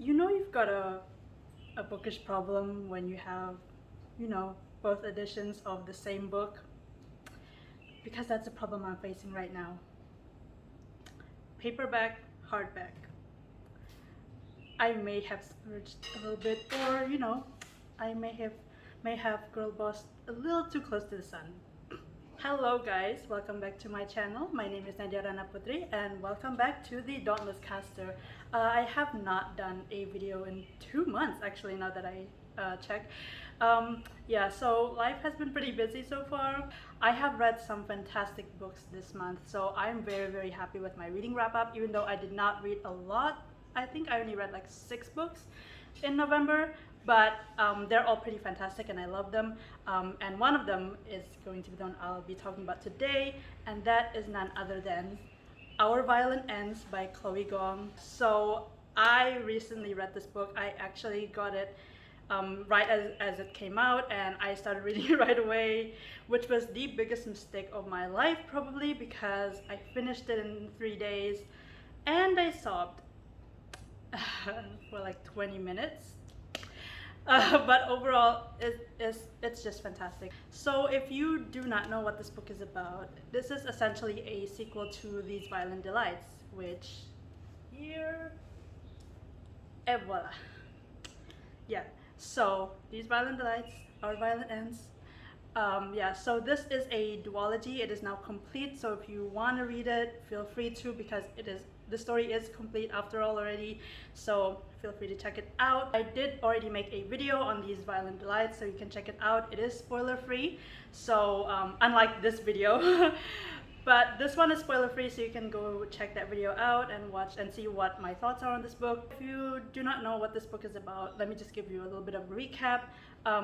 You know you've got a bookish problem when you have, both editions of the same book, because that's a problem I'm facing right now. Paperback, hardback. I may have splurged a little bit, or I may have girl bossed a little too close to the sun. Hello guys, welcome back to my channel. My name is Nadia Rana Putri and welcome back to the Dauntless Caster. I have not done a video in 2 months actually, now that I check. Yeah, so life has been pretty busy so far. I have read some fantastic books this month, so I'm very happy with my reading wrap up, even though I did not read a lot. I think I only read like 6 books in November, but they're all pretty fantastic and I love them. And one of them is going to be the one I'll be talking about today, and that is none other than Our Violin Ends by Chloe Gong. So I recently read this book. I actually got it right as it came out, and I started reading it right away, which was the biggest mistake of my life probably, because I finished it in 3 days and I sobbed for like 20 minutes. But overall, it's just fantastic. So if you do not know what this book is about, this is essentially a sequel to These Violent Delights, which here, et voila. Yeah, so These Violent Delights, Our Violent Ends. Yeah, so this is a duology. It is now complete, so if you want to read it, feel free to, because the story is complete after all already, so feel free to check it out. I did already make a video on These Violent Delights, so you can check it out. It is spoiler free, so unlike this video. But this one is spoiler free, so you can go check that video out and watch and see what my thoughts are on this book. If you do not know what this book is about, let me just give you a little bit of a recap.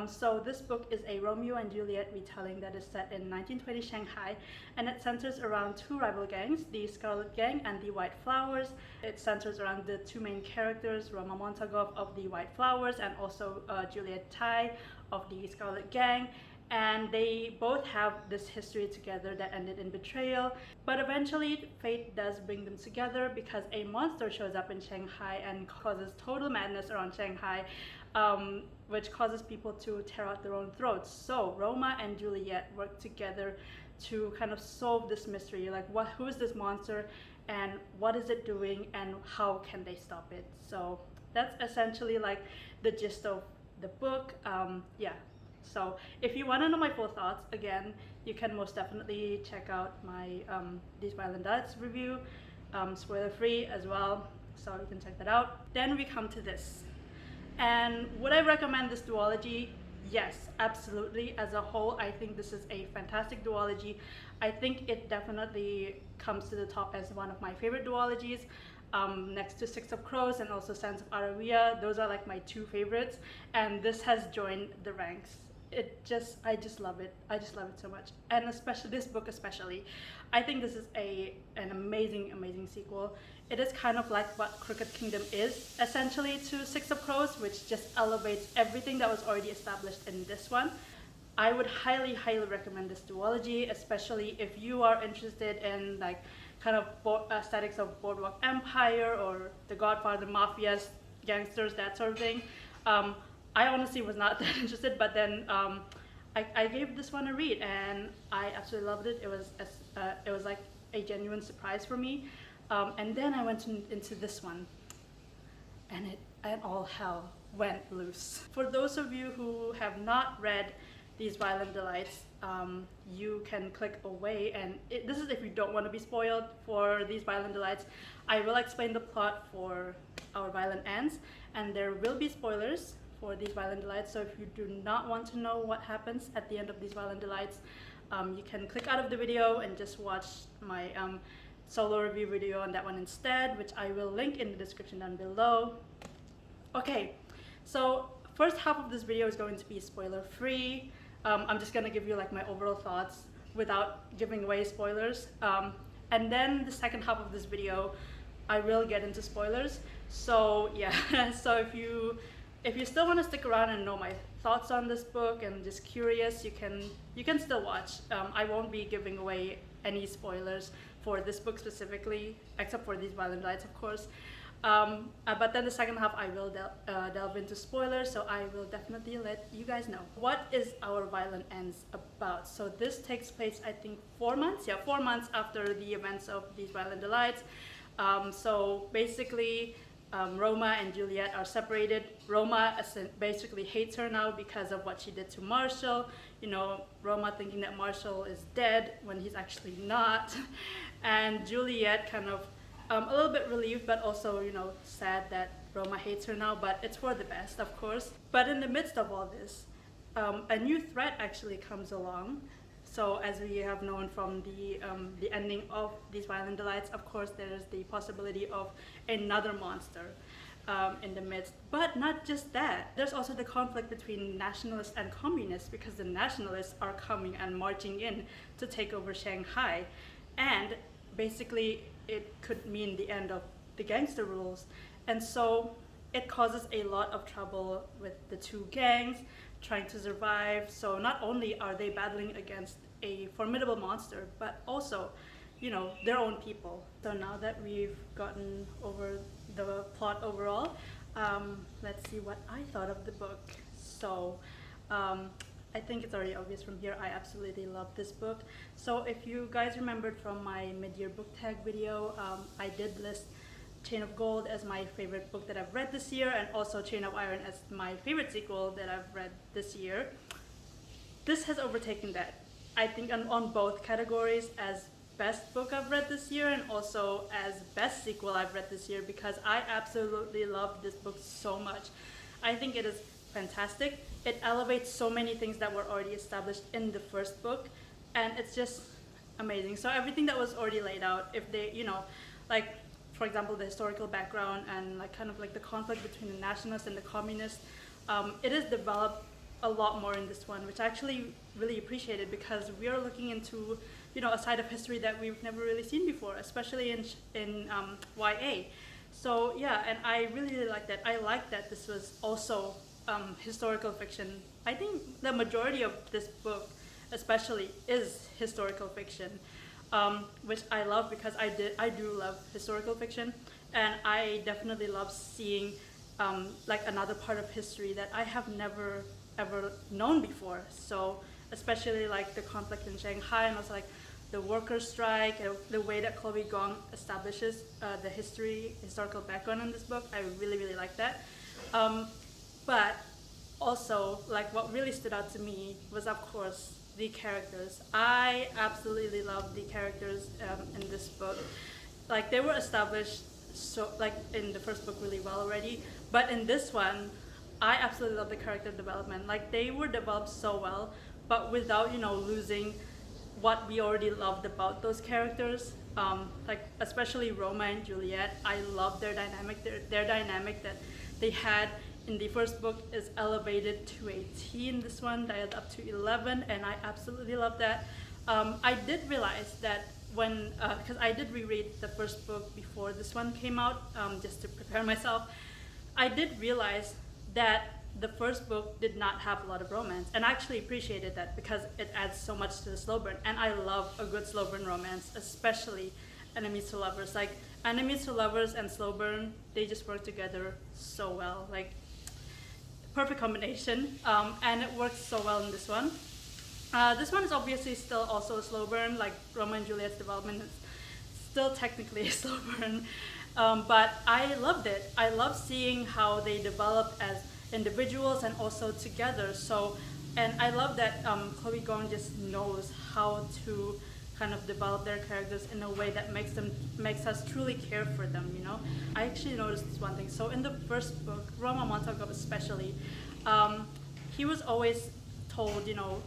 So this book is a Romeo and Juliet retelling that is set in 1920 Shanghai, and it centers around two rival gangs, the Scarlet Gang and the White Flowers. It centers around the two main characters, Roma Montagov of the White Flowers and also Juliet Tai of the Scarlet Gang. And they both have this history together that ended in betrayal, but eventually fate does bring them together because a monster shows up in Shanghai and causes total madness around Shanghai, which causes people to tear out their own throats. So Roma and Juliet work together to kind of solve this mystery, like who is this monster and what is it doing and how can they stop it. So that's essentially like the gist of the book. Yeah. So if you want to know my full thoughts, again, you can most definitely check out my These Violent Delights review, spoiler free as well, so you can check that out. Then we come to this. And would I recommend this duology? Yes, absolutely. As a whole, I think this is a fantastic duology. I think it definitely comes to the top as one of my favorite duologies. Next to Six of Crows and also Sands of Araria. Those are like my two favorites, and this has joined the ranks. I just love it. I just love it so much, and especially this book especially. I think this is an amazing sequel. It is kind of like what Crooked Kingdom is essentially to Six of Crows, which just elevates everything that was already established in this one. I would highly recommend this duology, especially if you are interested in like kind of aesthetics of Boardwalk Empire or The Godfather, mafias, gangsters, that sort of thing. I honestly was not that interested, but then I gave this one a read and I absolutely loved it. It was like a genuine surprise for me. And then I went into this one, and all hell went loose. For those of you who have not read These Violent Delights, you can click away, and this is if you don't want to be spoiled for These Violent Delights. I will explain the plot for Our Violent Ends, and there will be spoilers for These Violent Delights, so if you do not want to know what happens at the end of These Violent Delights, you can click out of the video and just watch my solo review video on that one instead, which I will link in the description down below. Okay, so first half of this video is going to be spoiler free. I'm just gonna give you like my overall thoughts without giving away spoilers. And then the second half of this video, I will get into spoilers. So yeah, so if you still want to stick around and know my thoughts on this book and just curious, you can still watch. I won't be giving away any spoilers for this book specifically, except for These Violent Delights, of course. But then the second half I will delve into spoilers, so I will definitely let you guys know. What is Our Violent Ends about? So this takes place, I think, 4 months? Yeah, 4 months after the events of These Violent Delights. So basically, Roma and Juliet are separated. Roma basically hates her now because of what she did to Marshall. You know, Roma thinking that Marshall is dead when he's actually not. And Juliet kind of a little bit relieved, but also, you know, sad that Roma hates her now, but it's for the best, of course. But in the midst of all this, a new threat actually comes along. So as we have known from the ending of These Violent Delights, of course, there is the possibility of another monster in the midst. But not just that. There's also the conflict between nationalists and communists, because the nationalists are coming and marching in to take over Shanghai. And basically, it could mean the end of the gangster rules. And so it causes a lot of trouble with the two gangs trying to survive. So not only are they battling against a formidable monster, but also, you know, their own people. So now that we've gotten over the plot overall, let's see what I thought of the book. So I think it's already obvious from here, I absolutely love this book. So if you guys remembered from my mid-year book tag video, I did list Chain of Gold as my favorite book that I've read this year, and also Chain of Iron as my favorite sequel that I've read this year. This has overtaken that, I think, on both categories, as best book I've read this year and also as best sequel I've read this year, because I absolutely love this book so much. I think it is fantastic. It elevates so many things that were already established in the first book, and it's just amazing. So everything that was already laid out, if they, you know, like, for example, the historical background and like kind of like the conflict between the nationalists and the communists, it is developed a lot more in this one, which I actually really appreciated, because we are looking into, you know, a side of history that we've never really seen before, especially in YA. So yeah, and I really, really like that. I like that this was also historical fiction. I think the majority of this book especially is historical fiction, which I love, because I do love historical fiction, and I definitely love seeing like another part of history that I have never ever known before. So especially like the conflict in Shanghai, and also like the workers' strike, the way that Chloe Gong establishes the historical background in this book. I really, really like that. But also, like, what really stood out to me was, of course, the characters. I absolutely love the characters in this book. Like, they were established so, like, in the first book really well already, but in this one, I absolutely love the character development. Like, they were developed so well, but without, you know, losing what we already loved about those characters. Like, especially Roma and Juliet, I love their dynamic. Their dynamic that they had in the first book is elevated to a T in this one, dialed up to 11, and I absolutely love that. I did realize that when, because I did reread the first book before this one came out, just to prepare myself, I did realize that the first book did not have a lot of romance, and I actually appreciated that, because it adds so much to the slow burn, and I love a good slow burn romance, especially enemies to lovers. Like, enemies to lovers and slow burn, they just work together so well. Like, perfect combination, and it works so well in this one. This one is obviously still also a slow burn. Like, Roma and Juliet's development is still technically a slow burn, but I loved it. I love seeing how they develop as individuals and also together. So, and I love that Chloe Gong just knows how to kind of develop their characters in a way that makes us truly care for them, you know? I actually noticed this one thing. So in the first book, Roma Montauk especially, he was always told, you know,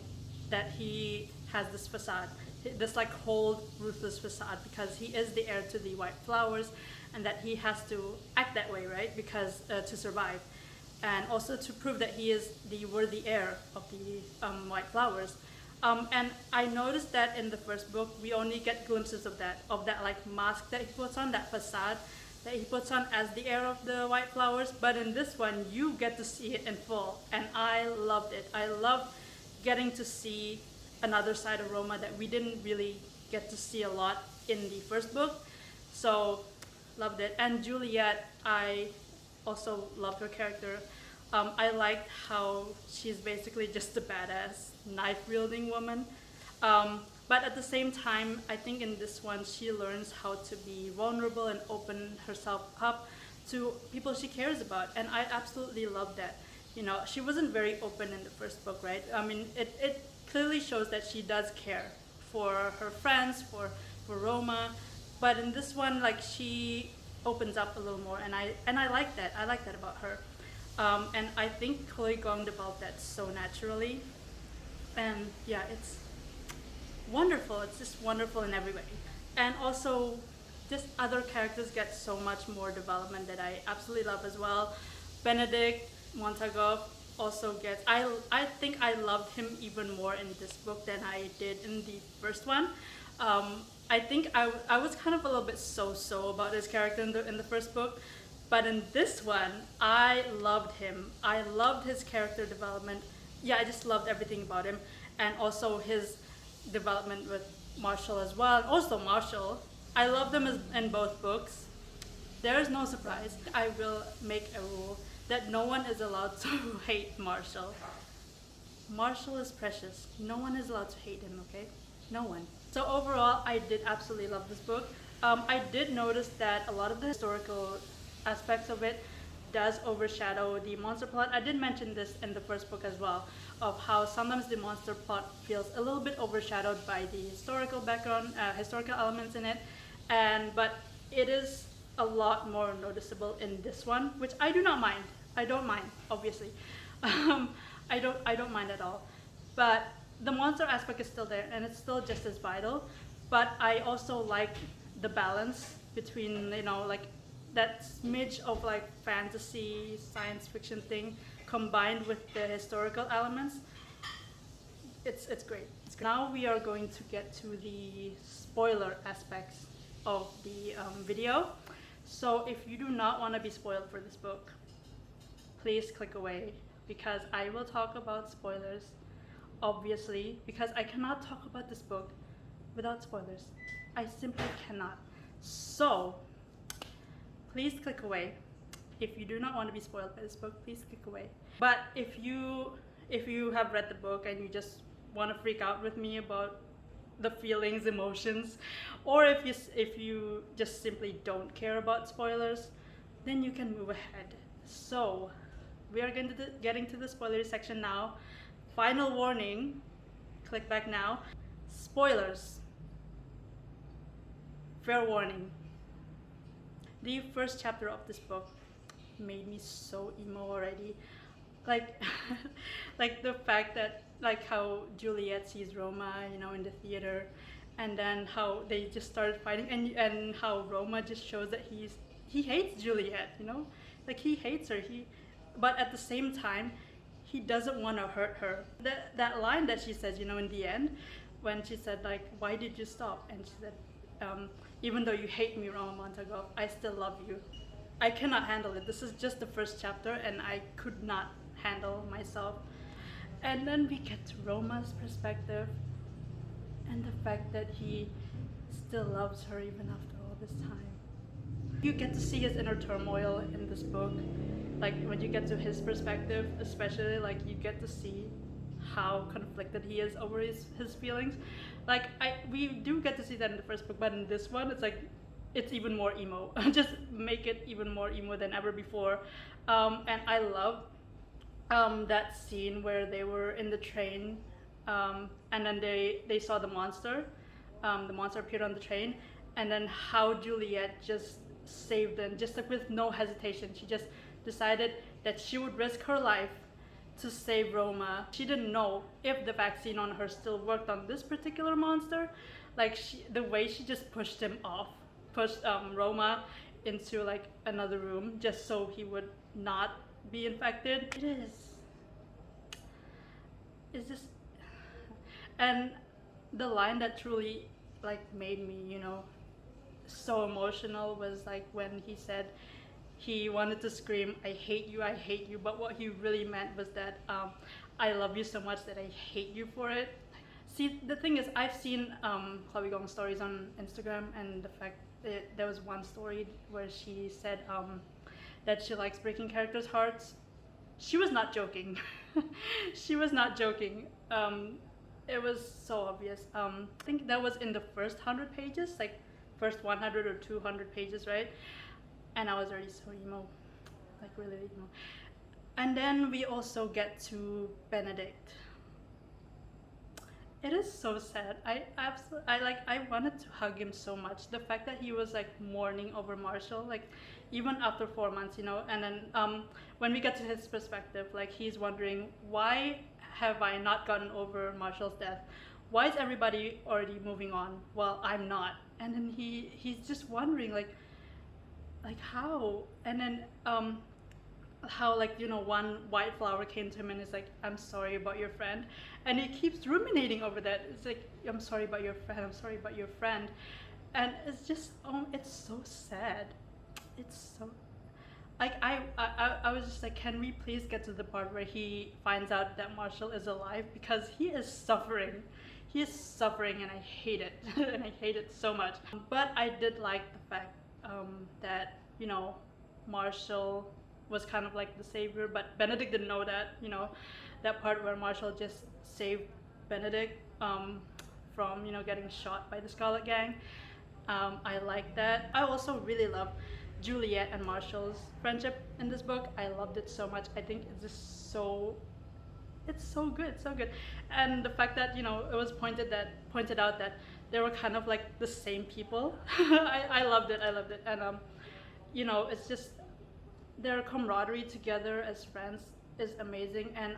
that he has this facade, this like cold, ruthless facade, because he is the heir to the white flowers, and that he has to act that way, right? Because to survive, and also to prove that he is the worthy heir of the white flowers. And I noticed that in the first book, we only get glimpses of that like mask that he puts on, that facade that he puts on as the heir of the white flowers. But in this one, you get to see it in full, and I loved it. I loved getting to see another side of Roma that we didn't really get to see a lot in the first book. So loved it. And Juliet, I also loved her character. I liked how she's basically just a badass knife wielding woman. But at the same time, I think in this one, she learns how to be vulnerable and open herself up to people she cares about. And I absolutely love that. You know, she wasn't very open in the first book, right? I mean, it clearly shows that she does care for her friends, for Roma. But in this one, like, she opens up a little more, and I like that. I like that about her. And I think Chloe Gong developed that so naturally. And yeah, it's wonderful. It's just wonderful in every way. And also, just other characters get so much more development that I absolutely love as well. Benedict Montagov also gets. I think I loved him even more in this book than I did in the first one. I think I was kind of a little bit so about his character in the first book, but in this one, I loved him. I loved his character development. Yeah, I just loved everything about him, and also his development with Marshall as well. Also Marshall, I love them in both books. There is no surprise. I will make a rule that no one is allowed to hate Marshall. Marshall is precious. No one is allowed to hate him, okay? No one. So overall, I did absolutely love this book. I did notice that a lot of the historical aspects of it does overshadow the monster plot. I did mention this in the first book as well, of how sometimes the monster plot feels a little bit overshadowed by the historical background, historical elements in it, but it is a lot more noticeable in this one, which I do not mind. I don't mind, obviously. I don't mind at all. But the monster aspect is still there, and it's still just as vital. But I also like the balance between, you know, like that smidge of like fantasy, science fiction thing combined with the historical elements. It's great. Now we are going to get to the spoiler aspects of the video. So if you do not want to be spoiled for this book, please click away, because I will talk about spoilers, obviously, because I cannot talk about this book without spoilers. I simply cannot. So please click away. If you do not want to be spoiled by this book, please click away. But if you have read the book and you just want to freak out with me about the feelings, emotions, or if you just simply don't care about spoilers, then you can move ahead. So we are getting to the spoiler section now. Final warning, click back now. Spoilers. Fair warning. The first chapter of this book made me so emo already. Like, like the fact that, like how Juliet sees Roma, you know, in the theater, and then how they just started fighting, and how Roma just shows that he hates Juliet, you know, like he hates her. But at the same time, he doesn't want to hurt her. That line that she says, you know, in the end, when she said like, "Why did you stop?" and she said, "Even though you hate me, Roma Montagov, I still love you." I cannot handle it. This is just the first chapter, and I could not handle myself. And then we get to Roma's perspective, and the fact that he still loves her even after all this time. You get to see his inner turmoil in this book. Like when you get to his perspective, especially, like you get to see how conflicted he is over his feelings. Like we do get to see that in the first book, but in this one, it's like it's even more emo. Just make it even more emo than ever before. And I love that scene where they were in the train, and then they saw the monster. The monster appeared on the train, and then how Juliet just saved them, just like with no hesitation. She just decided that she would risk her life to save Roma. She didn't know if the vaccine on her still worked on this particular monster. Like the way she just pushed Roma into like another room just so he would not be infected. It's just, and the line that truly like made me, you know, so emotional was like when he said he wanted to scream, I hate you, but what he really meant was that I love you so much that I hate you for it. See, the thing is, I've seen Chloe Gong stories on Instagram, and the fact there was one story where she said that she likes breaking characters' hearts. She was not joking. She was not joking. It was so obvious. I think that was in the first 100 pages, like first 100 or 200 pages, right? And I was already so emo, like really emo. And then we also get to Benedict. It is so sad. I wanted to hug him so much. The fact that he was like mourning over Marshall, like even after 4 months, and then when we get to his perspective, like he's wondering, why have I not gotten over Marshall's death? Why is everybody already moving on? Well, I'm not. And then he's just wondering, like how? And then how, like, one white flower came to him and is like, I'm sorry about your friend, and he keeps ruminating over that. It's like, I'm sorry about your friend, I'm sorry about your friend. And it's just, it's so sad. It's so, like, I was just like, can we please get to the part where he finds out that Marshall is alive, because he is suffering. He is suffering, and I hate it. And I hate it so much. But I did like the fact that Marshall was kind of like the savior, but Benedict didn't know that. That part where Marshall just saved Benedict from getting shot by the Scarlet Gang. I like that. I also really love Juliet and Marshall's friendship in this book. I loved it so much. I think it's just it's so good, so good. And the fact that it was pointed out that they were kind of like the same people. I loved it. And it's just their camaraderie together as friends is amazing. And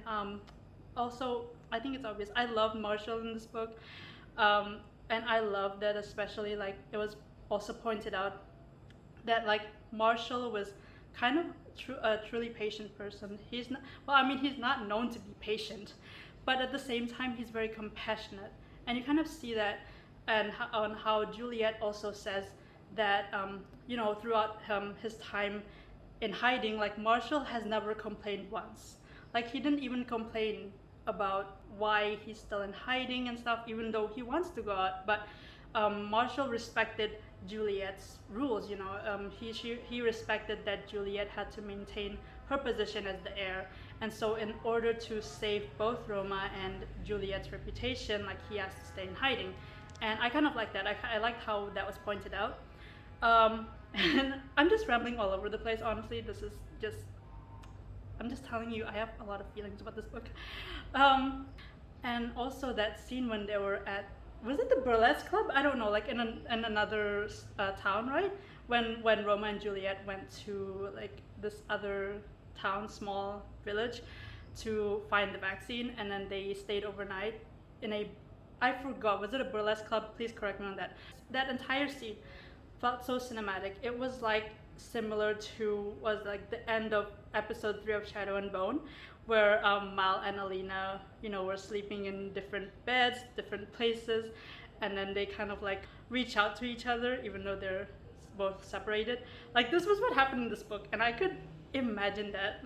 also, I think it's obvious, I love Marshall in this book. And I love that, especially, like, it was also pointed out that, like, Marshall was kind of a truly patient person. He's not known to be patient, but at the same time he's very compassionate, and you kind of see that. And on how Juliet also says that throughout his time in hiding, like, Marshall has never complained once. Like, he didn't even complain about why he's still in hiding and stuff, even though he wants to go out. But Marshall respected Juliet's rules. He respected that Juliet had to maintain her position as the heir, and so in order to save both Roma and Juliet's reputation, like, he has to stay in hiding. And I kind of like that. I liked how that was pointed out. And I'm just rambling all over the place, honestly. I'm just telling you, I have a lot of feelings about this book. And also that scene when they were at, was it the burlesque club? I don't know, like in another town, right? When Roma and Juliet went to, like, this other town, small village, to find the vaccine, and then they stayed overnight in I forgot, was it a burlesque club? Please correct me on that. That entire scene felt so cinematic. It was like similar to the end of episode 3 of Shadow and Bone, where Mal and Alina, were sleeping in different beds, different places, and then they kind of like reach out to each other even though they're both separated. Like, this was what happened in this book, and I could imagine that.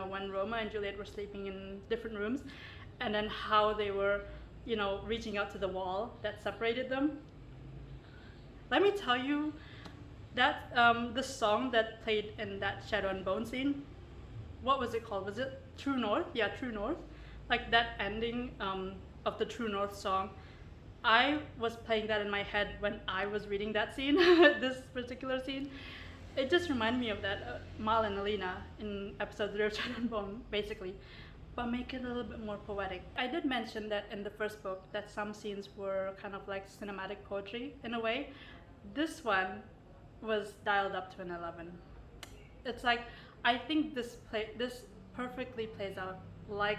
When Roma and Juliet were sleeping in different rooms, and then how they were, reaching out to the wall that separated them. Let me tell you that the song that played in that Shadow and Bone scene, what was it called? Was it True North? Yeah, True North. Like, that ending of the True North song, I was playing that in my head when I was reading that scene, this particular scene. It just reminded me of that, Mal and Alina in episode 3 of Shadow and Bone, basically, but make it a little bit more poetic. I did mention that in the first book that some scenes were kind of like cinematic poetry in a way. This one was dialed up to an 11. It's like, I think this perfectly plays out like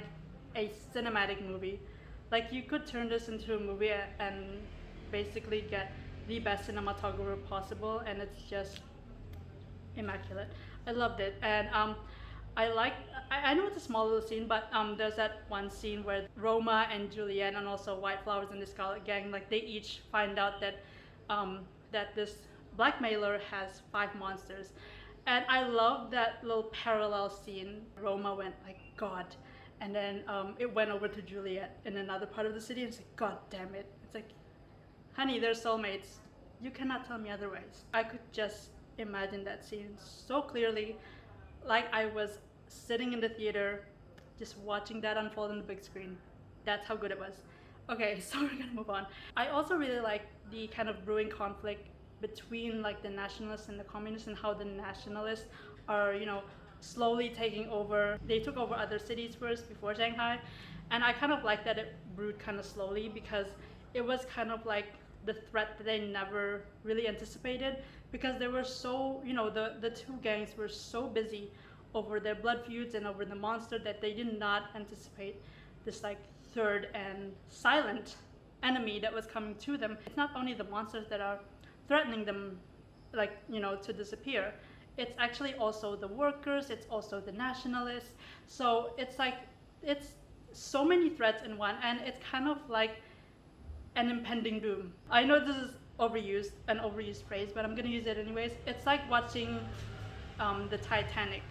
a cinematic movie. Like, you could turn this into a movie and basically get the best cinematographer possible, and it's just immaculate. I loved it. And I know it's a small little scene, but there's that one scene where Roma and Juliet and also White Flowers and the Scarlet Gang, like, they each find out that that this blackmailer has 5 monsters. And I love that little parallel scene. Roma went like, God. And then it went over to Juliet in another part of the city, and it's like, God damn it. It's like, honey, they're soulmates. You cannot tell me otherwise. I could just imagine that scene so clearly, like I was sitting in the theater just watching that unfold on the big screen. That's how good it was. Okay, so we're gonna move on. I also really like the kind of brewing conflict between like the nationalists and the communists, and how the nationalists are, slowly taking over. They took over other cities first before Shanghai, and I kind of like that it brewed kind of slowly, because it was kind of like the threat that they never really anticipated, because they were so, the two gangs were so busy over their blood feuds and over the monster that they did not anticipate this like third and silent enemy that was coming to them. It's not only the monsters that are threatening them, like, to disappear. It's actually also the workers, it's also the nationalists. So it's like, it's so many threats in one, and it's kind of like an impending doom. I know this is an overused phrase, but I'm gonna use it anyways. It's like watching the Titanic,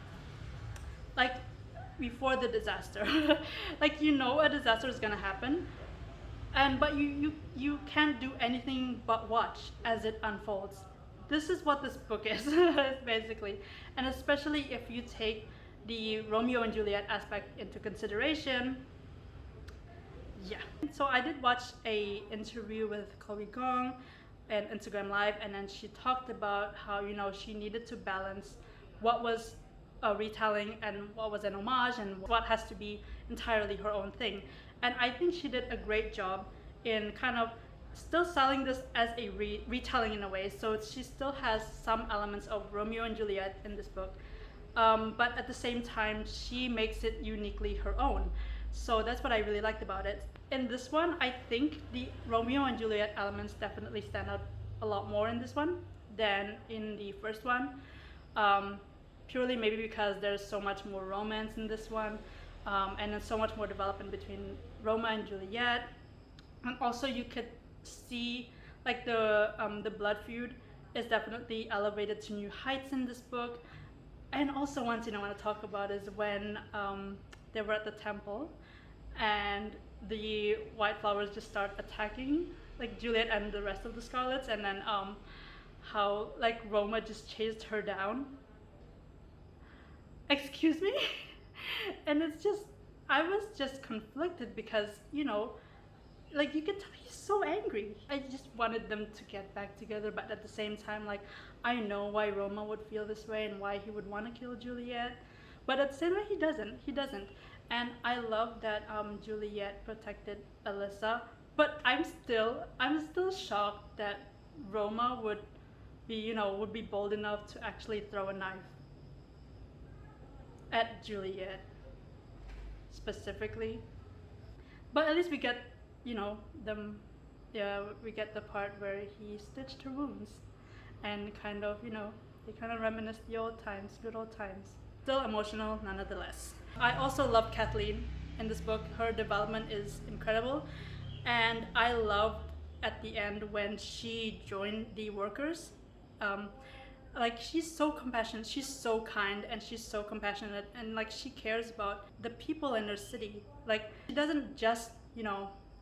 like before the disaster. Like, a disaster is gonna happen, but you can't do anything but watch as it unfolds. This is what this book is, basically. And especially if you take the Romeo and Juliet aspect into consideration. Yeah. So I did watch a interview with Chloe Gong and Instagram Live, and then she talked about how, she needed to balance what was a retelling and what was an homage, and what has to be entirely her own thing. And I think she did a great job in kind of still selling this as a retelling in a way. So she still has some elements of Romeo and Juliet in this book, but at the same time, she makes it uniquely her own. So that's what I really liked about it. In this one, I think the Romeo and Juliet elements definitely stand out a lot more in this one than in the first one. Purely maybe because there's so much more romance in this one, and then so much more development between Roma and Juliet. And also you could see like the blood feud is definitely elevated to new heights in this book. And also one thing I want to talk about is when they were at the temple and the white flowers just start attacking like Juliet and the rest of the Scarlets, and then how like Roma just chased her down. Excuse me? And it's just, I was just conflicted because, like you could tell he's so angry. I just wanted them to get back together, but at the same time, like, I know why Roma would feel this way and why he would want to kill Juliet. But at the same time, he doesn't. And I love that Juliet protected Alyssa, but I'm still shocked that Roma would be bold enough to actually throw a knife at Juliet specifically. But at least we get, we get the part where he stitched her wounds and kind of, they kind of reminisce the old times, good old times. Still emotional nonetheless. I also love Kathleen in this book. Her development is incredible, and I loved at the end when she joined the workers. Like, she's so compassionate, she's so kind, and she's so compassionate, and like she cares about the people in her city. Like, she doesn't just,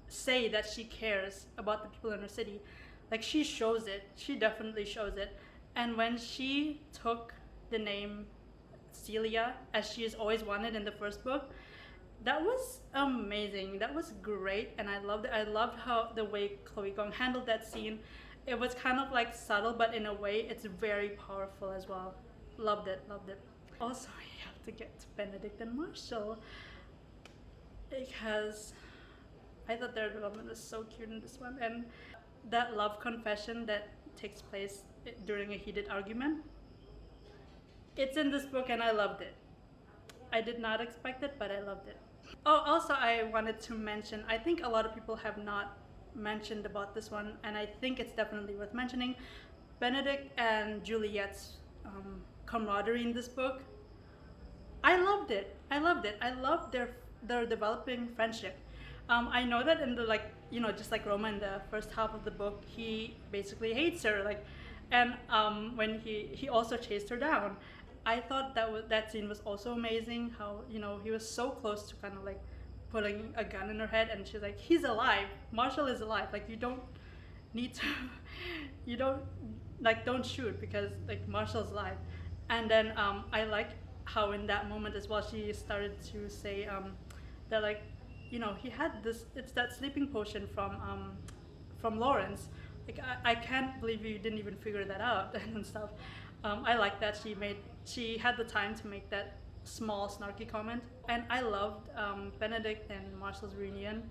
say that she cares about the people in her city. Like, she shows it. She definitely shows it. And when she took the name Celia, as she has always wanted in the first book, that was amazing. That was great, and I loved it. I loved how the way Chloe Gong handled that scene. It was kind of like subtle, but in a way it's very powerful as well. Loved it. Also, we have to get to Benedict and Marshall, because I thought their development was so cute in this one. And that love confession that takes place during a heated argument, it's in this book, and I loved it. I did not expect it, but I loved it. Oh, also I wanted to mention, I think a lot of people have not mentioned about this one, and I think it's definitely worth mentioning, Benedict and Juliet's camaraderie in this book. I loved it. I loved their developing friendship. I know that in the just like Roma in the first half of the book, he basically hates her, and when he also chased her down. I thought that scene was also amazing. How he was so close to kind of like putting a gun in her head, and she's like, he's alive. Marshall is alive. Like, you don't need to you don't shoot because like Marshall's alive. And then I like how in that moment as well she started to say that like he had this, it's that sleeping potion from Lawrence. Like I can't believe you didn't even figure that out and stuff. I like that she had the time to make that small snarky comment. And I loved Benedict and Marshall's reunion.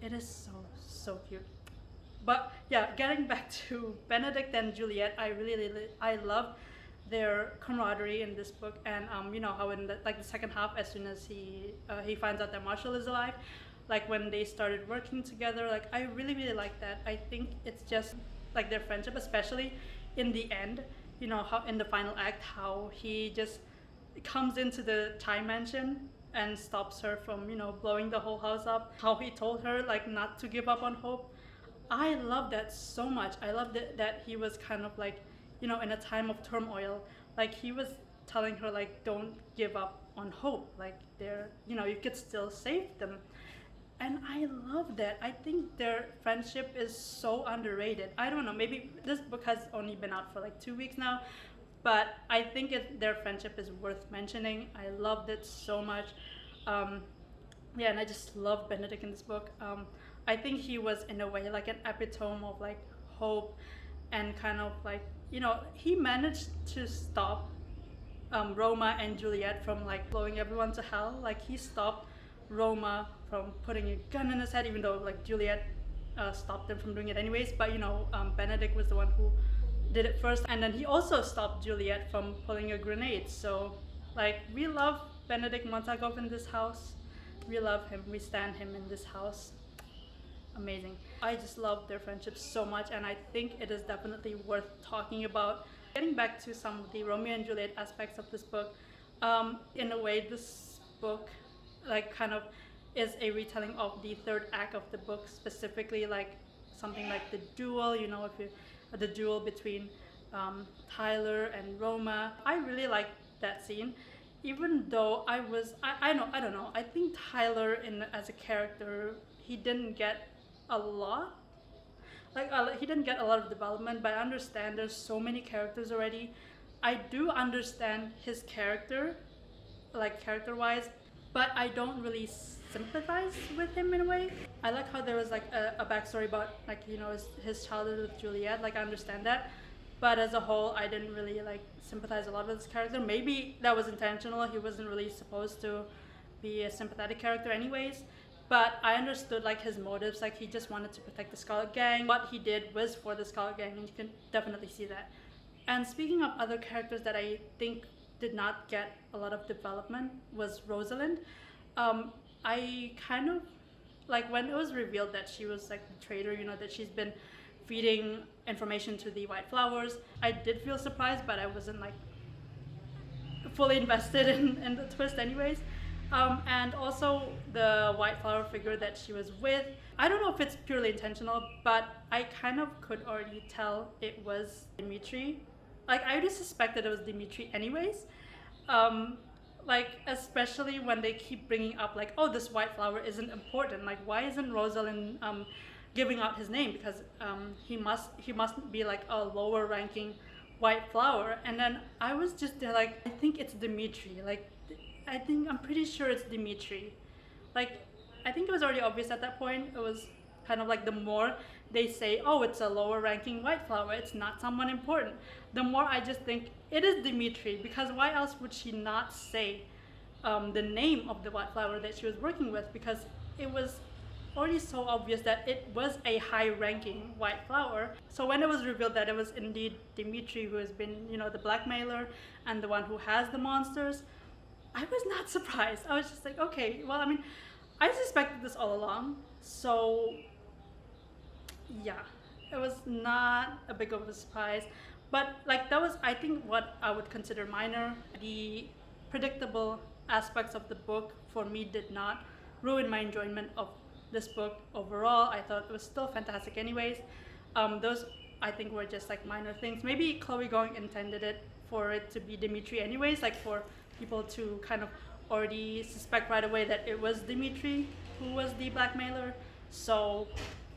It is so cute. But yeah, getting back to Benedict and Juliet, I love their camaraderie in this book. And how in the second half, as soon as he finds out that Marshall is alive, like when they started working together, like I really like that. I think it's just like their friendship, especially in the end. How in the final act, how he just comes into the time mansion and stops her from blowing the whole house up. How he told her like not to give up on hope. I love that so much. I love that he was kind of like, in a time of turmoil, like he was telling her like, don't give up on hope. Like you could still save them. And I love that. I think their friendship is so underrated. I don't know, maybe this book has only been out for like 2 weeks now, but I think their friendship is worth mentioning. I loved it so much. Yeah, and I just love Benedict in this book. I think he was in a way like an epitome of like hope, and kind of like he managed to stop Roma and Juliet from like blowing everyone to hell. Like he stopped Roma from putting a gun in his head, even though like Juliet stopped them from doing it anyways. But Benedict was the one who did it first, and then he also stopped Juliet from pulling a grenade. So like we love Benedict Montagov in this house. We love him. We stand him in this house. Amazing. I just love their friendship so much, and I think it is definitely worth talking about. Getting back to some of the Romeo and Juliet aspects of this book, in a way this book like kind of is a retelling of the third act of the book, specifically like something like the duel, the duel between Tyler and Roma. I really like that scene, even though I don't know, I think Tyler as a character, he didn't get a lot. He didn't get a lot of development, but I understand there's so many characters already. I do understand his character, like character-wise, but I don't really sympathize with him in a way. I like how there was like a backstory about like his childhood with Juliet. Like I understand that, but as a whole, I didn't really like sympathize a lot with his character. Maybe that was intentional. He wasn't really supposed to be a sympathetic character, anyways. But I understood like his motives. Like he just wanted to protect the Scarlet Gang. What he did was for the Scarlet Gang, and you can definitely see that. And speaking of other characters that I think did not get a lot of development was Rosalind. I kind of like when it was revealed that she was like the traitor, that she's been feeding information to the White Flowers. I did feel surprised, but I wasn't like fully invested in the twist anyways. And also the White Flower figure that she was with. I don't know if it's purely intentional, but I kind of could already tell it was Dimitri. Like I already suspected it was Dimitri anyways. Like especially when they keep bringing up like, oh, this White Flower isn't important. Like why isn't Rosalind giving out his name? Because he must be like a lower ranking White Flower. And then I was just there like, I think it's Dimitri. Like I'm pretty sure it's Dimitri. Like I think it was already obvious at that point. It was kind of like the more they say, oh, it's a lower ranking White Flower, it's not someone important, the more I just think it is Dimitri, because why else would she not say the name of the White Flower that she was working with? Because it was already so obvious that it was a high ranking White Flower. So when it was revealed that it was indeed Dimitri who has been, the blackmailer and the one who has the monsters, I was not surprised. I was just like, okay, well, I mean, I suspected this all along. So yeah, it was not a big of a surprise. But like that was, I think, what I would consider minor. The predictable aspects of the book for me did not ruin my enjoyment of this book overall. I thought it was still fantastic anyways. Those I think were just like minor things. Maybe Chloe Gong intended it for it to be Dimitri anyways, like for people to kind of already suspect right away that it was Dimitri who was the blackmailer. So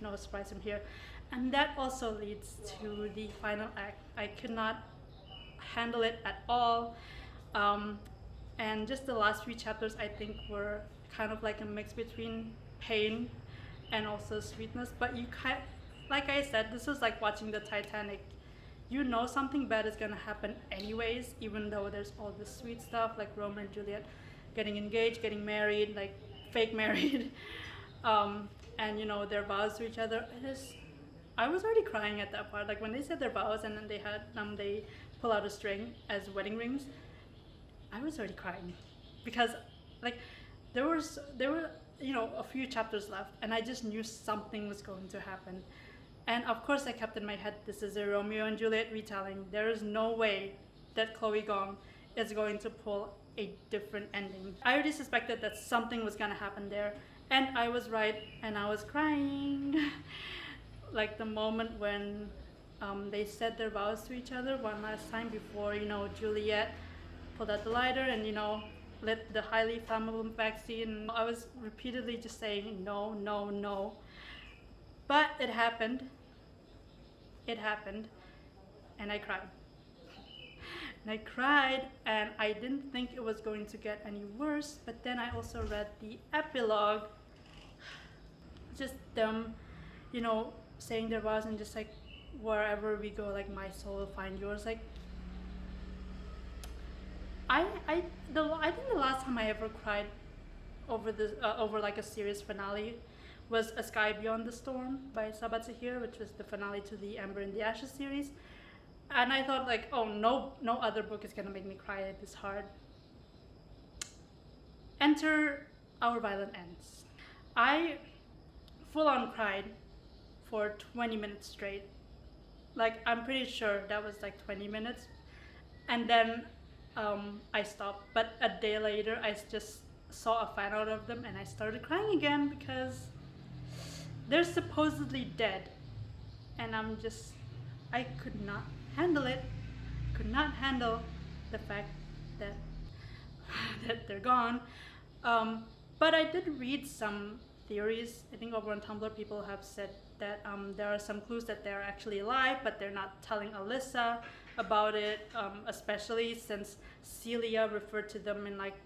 no surprise from here. And that also leads to the final act. I could not handle it at all. Um, and just the last few chapters, I think, were kind of like a mix between pain and also sweetness. But you kind, like I said, this is like watching the Titanic. You know something bad is gonna happen anyways, even though there's all this sweet stuff like Romeo and Juliet getting engaged, getting married, like fake married, and their vows to each other. I was already crying at that part. Like when they said their vows and then they pull out a string as wedding rings. I was already crying because like there were a few chapters left and I just knew something was going to happen. And of course I kept in my head, this is a Romeo and Juliet retelling. There is no way that Chloe Gong is going to pull a different ending. I already suspected that something was gonna happen there, and I was right, and I was crying. Like the moment when they said their vows to each other one last time before, Juliet pulled out the lighter and, lit the highly flammable vaccine. I was repeatedly just saying no, no, no. But it happened. It happened. And I cried. And I cried, and I didn't think it was going to get any worse. But then I also read the epilogue. Just them, saying their vows and just like, wherever we go, like my soul will find yours. Like, I think the last time I ever cried over like a series finale was A Sky Beyond the Storm by Sabat Sahir, which was the finale to the Amber in the Ashes series. And I thought like, oh, no other book is gonna make me cry this hard. Enter Our Violent Ends. I full on cried for 20 minutes straight. Like, I'm pretty sure that was like 20 minutes. And then I stopped. But a day later, I just saw a fan out of them and I started crying again because they're supposedly dead. And I could not handle it. Could not handle the fact that that they're gone. But I did read some theories. I think over on Tumblr, people have said that there are some clues that they're actually alive, but they're not telling Alyssa about it, especially since Celia referred to them in like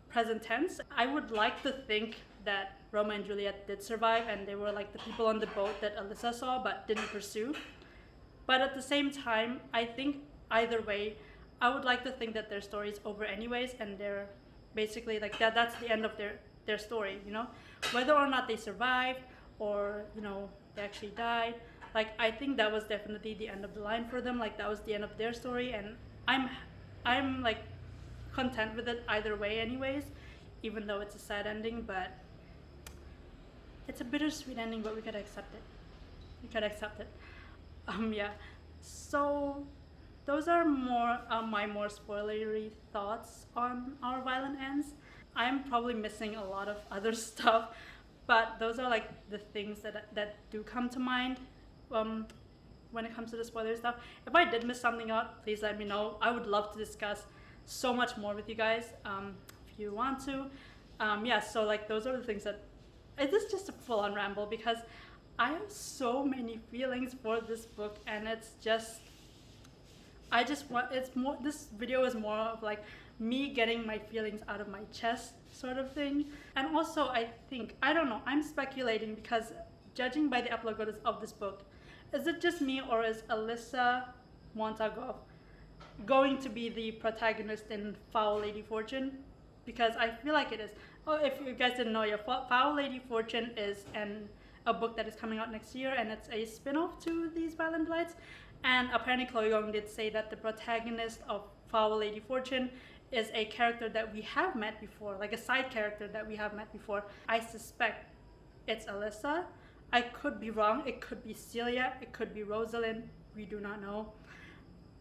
present tense. I would like to think that Romeo and Juliet did survive and they were like the people on the boat that Alyssa saw but didn't pursue. But at the same time, I think either way, I would like to think that their story is over anyways, and they're basically like that's the end of their story, whether or not they survived or they actually died. Like, I think that was definitely the end of the line for them. Like, that was the end of their story, and I'm like content with it either way anyways, even though it's a sad ending. But it's a bittersweet ending, but we could accept it. Yeah, so those are more my more spoilery thoughts on Our Violent Ends. I'm probably missing a lot of other stuff, but those are like the things that do come to mind when it comes to the spoiler stuff. If I did miss something out, please let me know. I would love to discuss so much more with you guys if you want to. Yeah, so like those are the things that it is just a full-on ramble because I have so many feelings for this book, and it's just this video is more of like me getting my feelings out of my chest sort of thing. And also I don't know, I'm speculating because judging by the epilogue of this book, is it just me or is Alyssa Montagov going to be the protagonist in Foul Lady Fortune? Because I feel like it is. Oh, if you guys didn't know, Foul Lady Fortune is a book that is coming out next year, and it's a spin-off to These Violent Delights. And apparently Chloe Gong did say that the protagonist of Foul Lady Fortune is a character that we have met before, like a side character that we have met before. I suspect it's Alyssa. I could be wrong. It could be Celia. It could be Rosalind. We do not know.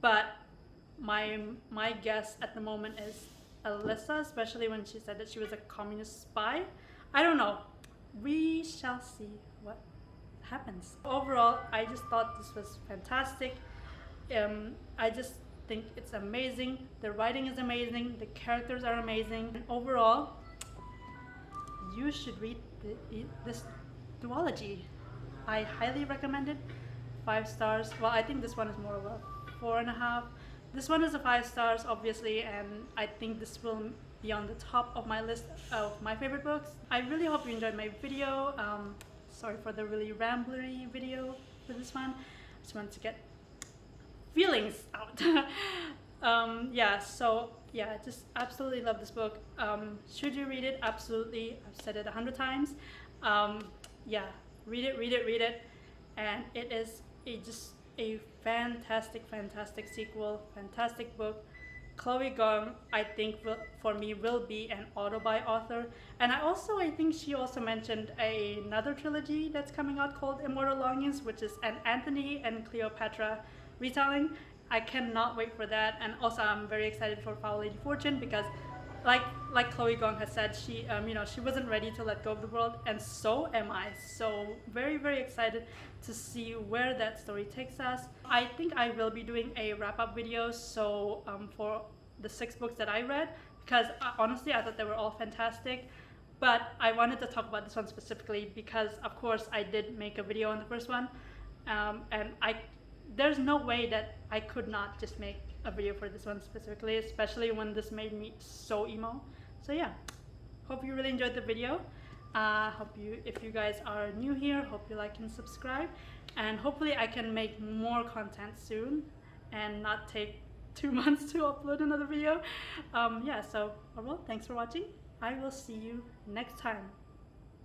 But my guess at the moment is Alyssa, especially when she said that she was a communist spy. I don't know. We shall see what happens. Overall, I just thought this was fantastic. I just think it's amazing. The writing is amazing. The characters are amazing. And overall, you should read this duology. I highly recommend it. 5 stars. Well, I think this one is more of a 4.5. This one is a 5 stars, obviously, and I think this will be on the top of my list of my favorite books. I really hope you enjoyed my video. Sorry for the really ramblery video for this one. I just wanted to get feelings out. Yeah, just absolutely love this book. Should you read it? Absolutely. I've said it 100 times. Yeah, read it. And it is just a fantastic sequel, fantastic book. Chloe Gong, I think, for me, will be an auto-buy author. And I think she also mentioned another trilogy that's coming out called Immortal Longings, which is an Anthony and Cleopatra retelling. I cannot wait for that. And also, I'm very excited for Foul Lady Fortune because, like Chloe Gong has said, she she wasn't ready to let go of the world, and so am I. So very excited to see where that story takes us. I think I will be doing a wrap-up video. So for the 6 books that I read, because honestly I thought they were all fantastic, but I wanted to talk about this one specifically because, of course, I did make a video on the first one, and there's no way that I could not just make a video for this one specifically, especially when this made me so emo. So yeah, hope you really enjoyed the video. If you guys are new here, hope you like and subscribe, and hopefully I can make more content soon and not take 2 months to upload another video. Yeah, so overall, thanks for watching. I will see you next time.